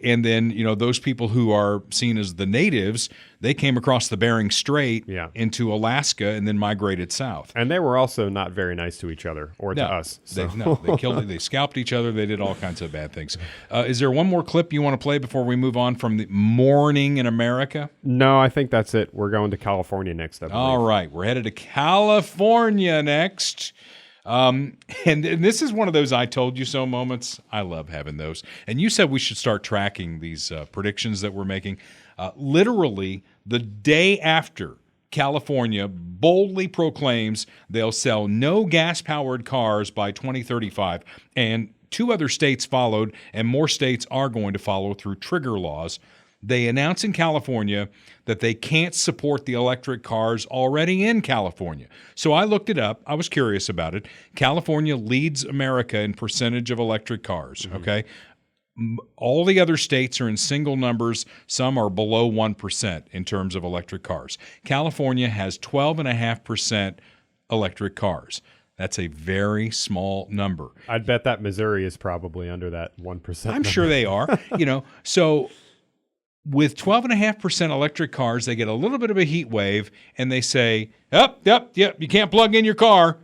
And then, those people who are seen as the natives, they came across the Bering Strait into Alaska and then migrated south. And they were also not very nice to each other or to us. So. They killed, they scalped each other. They did all kinds of bad things. Is there one more clip you want to play before we move on from the Mourning in America? No, I think that's it. We're going to California next. All right. We're headed to California next. And this is one of those I told you so moments. I love having those. And you said we should start tracking these predictions that we're making. Literally, the day after California boldly proclaims they'll sell no gas-powered cars by 2035, and 2 other states followed, and more states are going to follow through trigger laws. They announce in California that they can't support the electric cars already in California. So I looked it up. I was curious about it. California leads America in percentage of electric cars, okay? All the other states are in single numbers. Some are below 1% in terms of electric cars. California has 12.5% electric cars. That's a very small number. I'd bet that Missouri is probably under that 1%. I'm sure they are. So with 12.5% electric cars, they get a little bit of a heat wave, and they say, yep, you can't plug in your car.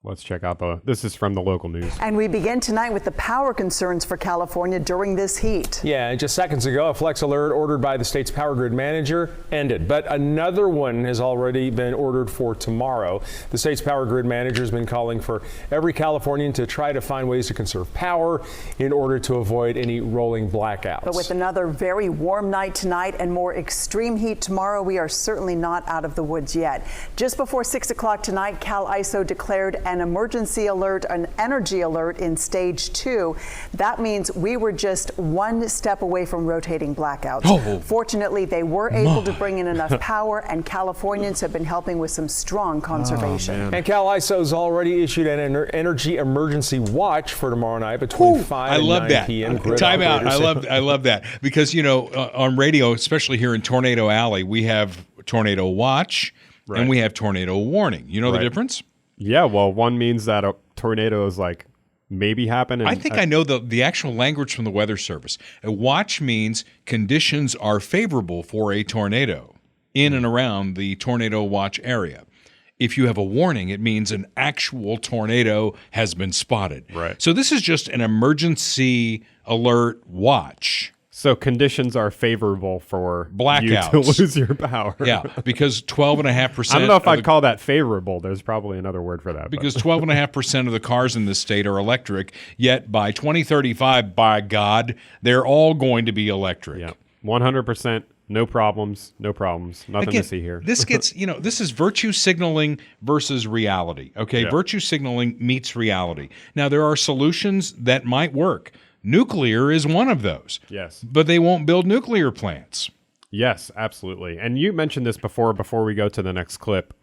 Let's check out this is from the local news. And we begin tonight with the power concerns for California during this heat. Yeah, and just seconds ago, a flex alert ordered by the state's power grid manager ended, but another one has already been ordered for tomorrow. The state's power grid manager has been calling for every Californian to try to find ways to conserve power in order to avoid any rolling blackouts. But with another very warm night tonight and more extreme heat tomorrow, we are certainly not out of the woods yet. Just before 6 o'clock tonight, Cal ISO declared an emergency alert, an energy alert in stage 2. That means we were just one step away from rotating blackouts. Fortunately, they were able to bring in enough power, and Californians have been helping with some strong conservation. And Cal ISO has already issued an energy emergency watch for tomorrow night between 5 and 9 p.m. Time out. I love that because, on radio, especially here in Tornado Alley, we have tornado watch and we have tornado warning. You know the difference? Yeah, well, one means that a tornado is like maybe happen. I think I know the actual language from the Weather Service. A watch means conditions are favorable for a tornado in and around the tornado watch area. If you have a warning, it means an actual tornado has been spotted. Right. So this is just an emergency alert watch. So conditions are favorable for blackouts. You to lose your power. Yeah, because 12.5%. I don't know if I'd call that favorable. There's probably another word for that. Because 12.5% of the cars in this state are electric, yet by 2035, by God, they're all going to be electric. Yeah, 100% No problems. Nothing Again, to see here. This gets, this is virtue signaling versus reality. Okay. Yeah. Virtue signaling meets reality. Now, there are solutions that might work. Nuclear is one of those. Yes. But they won't build nuclear plants. Yes, absolutely. And you mentioned this before we go to the next clip,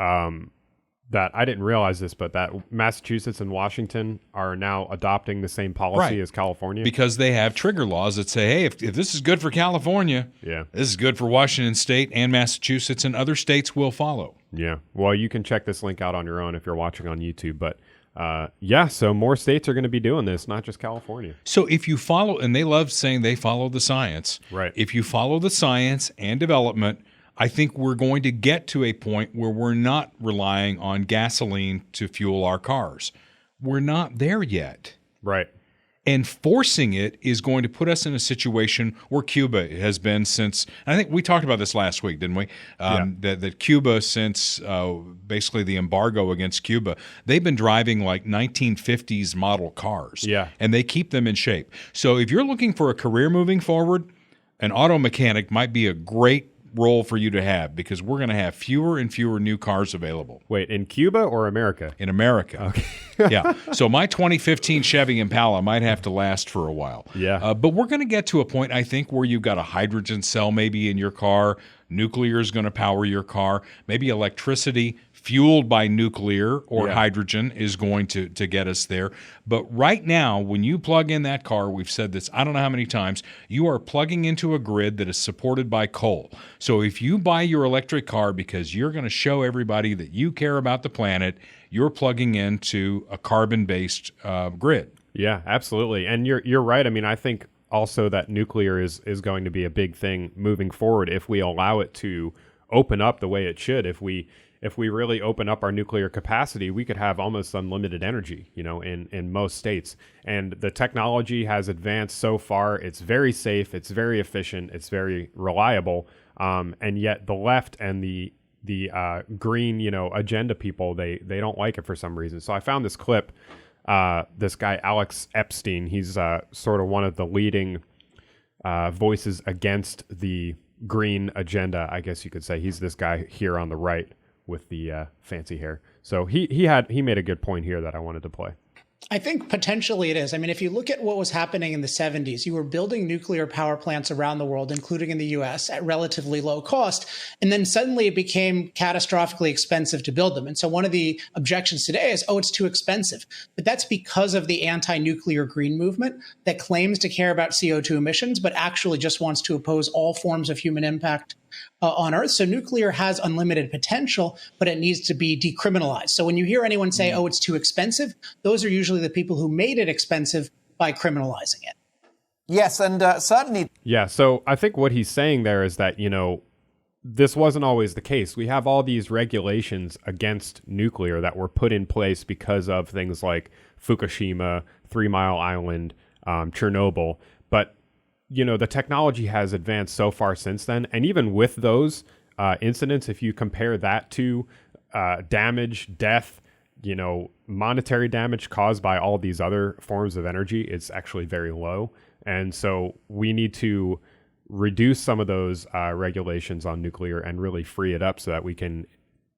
that I didn't realize this, but that Massachusetts and Washington are now adopting the same policy as California. Because they have trigger laws that say, hey, if this is good for California, this is good for Washington State and Massachusetts, and other states will follow. Yeah. Well, you can check this link out on your own if you're watching on YouTube. But so more states are going to be doing this, not just California. So if you follow, and they love saying they follow the science. Right. If you follow the science and development, I think we're going to get to a point where we're not relying on gasoline to fuel our cars. We're not there yet. Right. And forcing it is going to put us in a situation where Cuba has been since, I think we talked about this last week, didn't we? That Cuba, since basically the embargo against Cuba, they've been driving like 1950s model cars. Yeah. And they keep them in shape. So if you're looking for a career moving forward, an auto mechanic might be a great role for you to have, because we're going to have fewer and fewer new cars available. Wait, in Cuba or America? In America. Okay. Yeah. So my 2015 Chevy Impala might have to last for a while. Yeah. But we're going to get to a point, I think, where you've got a hydrogen cell maybe in your car. Nuclear is going to power your car. Maybe electricity fueled by nuclear or hydrogen is going to get us there. But right now, when you plug in that car, we've said this I don't know how many times, you are plugging into a grid that is supported by coal. So if you buy your electric car because you're going to show everybody that you care about the planet, you're plugging into a carbon-based grid. Yeah, absolutely. And you're right. I mean, I think also that nuclear is going to be a big thing moving forward if we allow it to open up the way it should. If we really open up our nuclear capacity, we could have almost unlimited energy, in most states. And the technology has advanced so far. It's very safe. It's very efficient. It's very reliable. And yet the left and the green, agenda people, they don't like it for some reason. So I found this clip. This guy, Alex Epstein, he's sort of one of the leading voices against the green agenda, I guess you could say. He's this guy here on the right with the fancy hair. So he made a good point here that I wanted to play. I think potentially it is. I mean, if you look at what was happening in the 70s, you were building nuclear power plants around the world, including in the US, at relatively low cost. And then suddenly it became catastrophically expensive to build them. And so one of the objections today is, it's too expensive. But that's because of the anti-nuclear green movement that claims to care about CO2 emissions, but actually just wants to oppose all forms of human impact on Earth. So nuclear has unlimited potential, but it needs to be decriminalized. So when you hear anyone say, it's too expensive, those are usually the people who made it expensive by criminalizing it. Yes, and certainly. Yeah, so I think what he's saying there is that, this wasn't always the case. We have all these regulations against nuclear that were put in place because of things like Fukushima, 3 Mile Island, Chernobyl. But the technology has advanced so far since then. And even with those incidents, if you compare that to damage, death, monetary damage caused by all these other forms of energy, it's actually very low. And so we need to reduce some of those regulations on nuclear and really free it up so that we can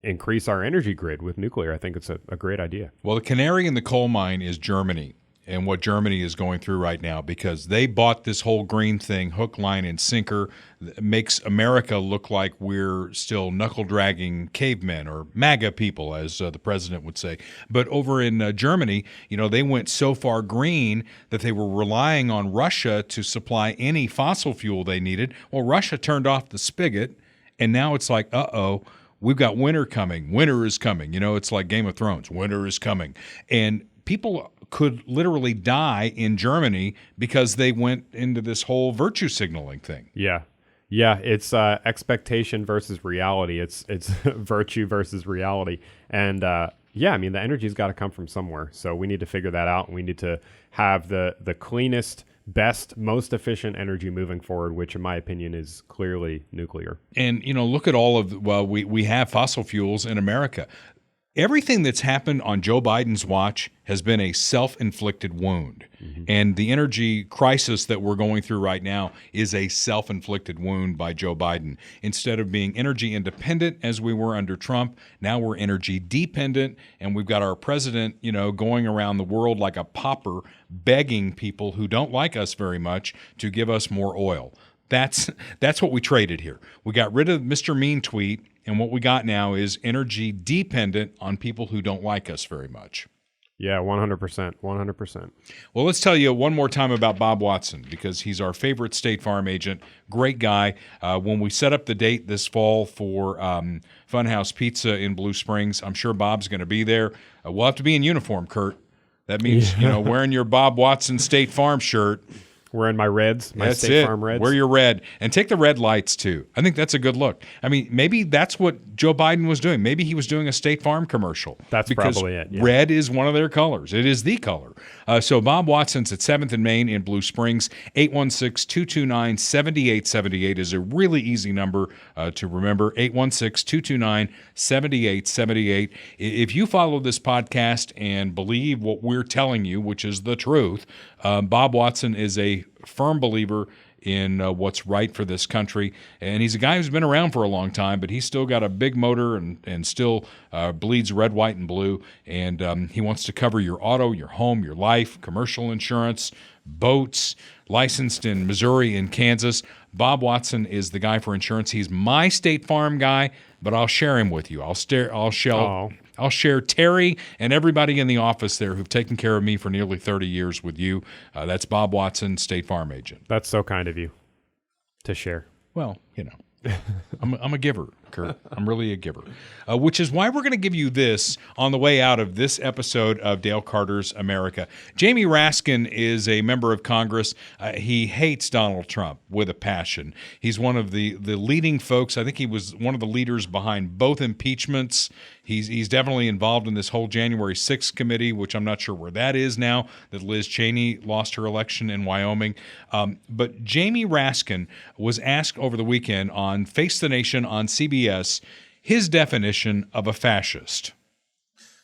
increase our energy grid with nuclear. I think it's a great idea. Well, the canary in the coal mine is Germany. And what Germany is going through right now, because they bought this whole green thing, hook, line, and sinker, makes America look like we're still knuckle-dragging cavemen or MAGA people, as the president would say. But over in Germany, they went so far green that they were relying on Russia to supply any fossil fuel they needed. Well, Russia turned off the spigot, and now it's like, we've got winter coming. Winter is coming. It's like Game of Thrones. Winter is coming. And people could literally die in Germany because they went into this whole virtue signaling thing. Yeah, it's expectation versus reality. It's virtue versus reality. And I mean, the energy's got to come from somewhere. So we need to figure that out. And we need to have the cleanest, best, most efficient energy moving forward, which in my opinion is clearly nuclear. And, look at all of, we have fossil fuels in America. Everything that's happened on Joe Biden's watch has been a self-inflicted wound. And the energy crisis that we're going through right now is a self-inflicted wound by Joe Biden. Instead of being energy independent as we were under Trump, now we're energy dependent, and we've got our president, going around the world like a pauper, begging people who don't like us very much to give us more oil. That's what we traded here. We got rid of Mr. Mean Tweet, and what we got now is energy dependent on people who don't like us very much. Yeah, 100%. 100%. Well, let's tell you one more time about Bob Watson, because he's our favorite State Farm agent. Great guy. When we set up the date this fall for Funhouse Pizza in Blue Springs, I'm sure Bob's going to be there. We'll have to be in uniform, Kurt. That means, wearing your Bob Watson State Farm shirt. Wearing my Reds, my State Farm Reds. Wear your red. And take the red lights, too. I think that's a good look. I mean, maybe that's what Joe Biden was doing. Maybe he was doing a State Farm commercial. That's probably it. Yeah. Red is one of their colors. It is the color. So Bob Watson's at 7th and Main in Blue Springs. 816-229-7878 is a really easy number to remember. 816-229-7878. If you follow this podcast and believe what we're telling you, which is the truth, Bob Watson is a firm believer in what's right for this country. And he's a guy who's been around for a long time, but he's still got a big motor and still bleeds red, white, and blue. And he wants to cover your auto, your home, your life, commercial insurance, boats, licensed in Missouri and Kansas. Bob Watson is the guy for insurance. He's my State Farm guy, but I'll share him with you. I'll share Terry and everybody in the office there who've taken care of me for nearly 30 years with you. That's Bob Watson, State Farm agent. That's so kind of you to share. Well, I'm a giver, Kurt. I'm really a giver, which is why we're going to give you this on the way out of this episode of Dale Carter's America. Jamie Raskin is a member of Congress. He hates Donald Trump with a passion. He's one of the leading folks. I think he was one of the leaders behind both impeachments. He's definitely involved in this whole January 6th committee, which I'm not sure where that is now, that Liz Cheney lost her election in Wyoming. But Jamie Raskin was asked over the weekend on Face the Nation on CBS his definition of a fascist.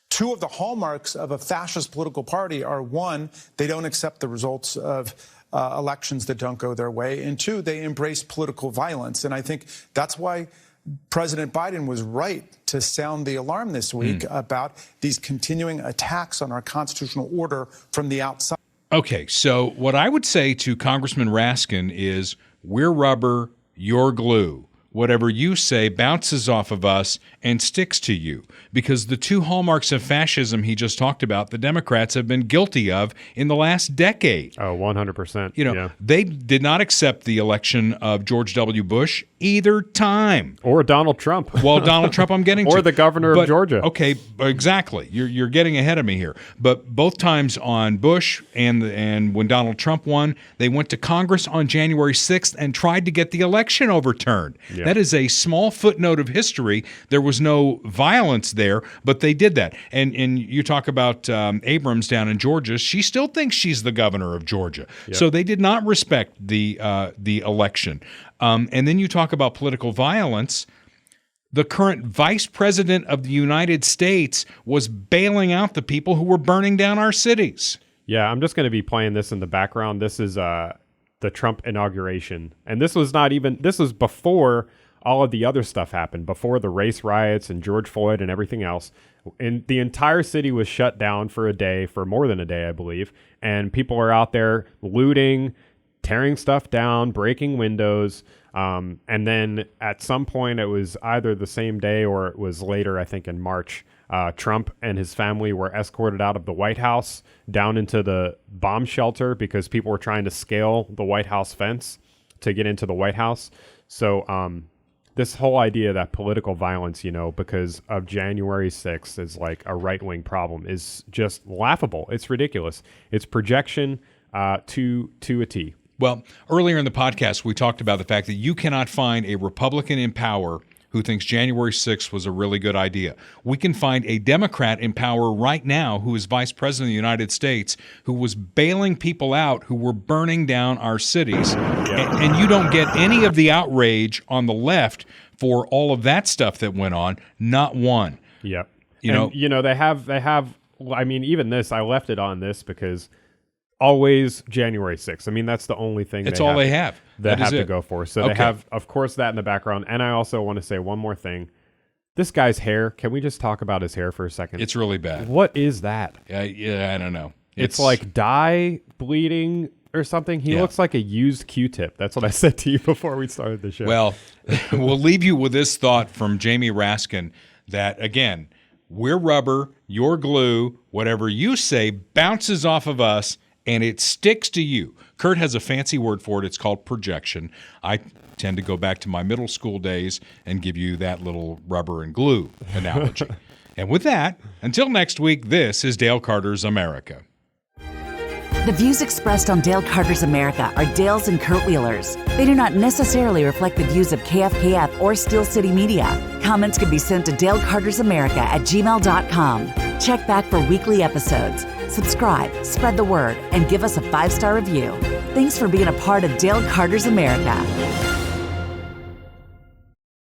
Two of the hallmarks of a fascist political party are, one, they don't accept the results of elections that don't go their way, and two, they embrace political violence. And I think that's why President Biden was right to sound the alarm this week about these continuing attacks on our constitutional order from the outside. Okay, so what I would say to Congressman Raskin is, we're rubber, you're glue. Whatever you say bounces off of us and sticks to you, because the two hallmarks of fascism he just talked about, the Democrats have been guilty of in the last decade. Oh, 100%. They did not accept the election of George W. Bush either time. Or Donald Trump. Well, Donald Trump I'm getting to. Or the governor of Georgia. Okay, exactly. You're getting ahead of me here. But both times on Bush and when Donald Trump won, they went to Congress on January 6th and tried to get the election overturned. Yeah. That is a small footnote of history. There was no violence there, but they did that. And you talk about Abrams down in Georgia. She still thinks she's the governor of Georgia. Yep. So they did not respect the election. And then you talk about political violence. The current vice president of the United States was bailing out the people who were burning down our cities. Yeah, I'm just going to be playing this in the background. This is the Trump inauguration. And this was before all of the other stuff happened, before the race riots and George Floyd and everything else. And the entire city was shut down for more than a day, I believe. And people are out there looting, tearing stuff down, breaking windows. And then at some point, it was either the same day or it was later, I think in March, Trump and his family were escorted out of the White House down into the bomb shelter because people were trying to scale the White House fence to get into the White House. So this whole idea that political violence, because of January 6th is like a right-wing problem is just laughable. It's ridiculous. It's projection to a T. Well, earlier in the podcast, we talked about the fact that you cannot find a Republican in power who thinks January 6th was a really good idea. We can find a Democrat in power right now who is vice president of the United States who was bailing people out who were burning down our cities. Yeah. And you don't get any of the outrage on the left for all of that stuff that went on. Not one. Yep. They have, I mean, even this, I left it on this because always January 6th. I mean, that's the only thing it's all they have. They have to go for. So they have, of course, that in the background. And I also want to say one more thing. This guy's hair, can we just talk about his hair for a second? It's really bad. What is that? Yeah, I don't know. It's like dye bleeding or something. He looks like a used Q-tip. That's what I said to you before we started the show. Well, we'll leave you with this thought from Jamie Raskin that, again, we're rubber, you're glue. Whatever you say bounces off of us, and it sticks to you. Kurt has a fancy word for it. It's called projection. I tend to go back to my middle school days and give you that little rubber and glue analogy. And with that, until next week, this is Dale Carter's America. The views expressed on Dale Carter's America are Dale's and Kurt Wheeler's. They do not necessarily reflect the views of KFKF or Steel City Media. Comments can be sent to dalecartersamerica@gmail.com. Check back for weekly episodes. Subscribe, spread the word, and give us a 5-star review. Thanks for being a part of Dale Carter's America.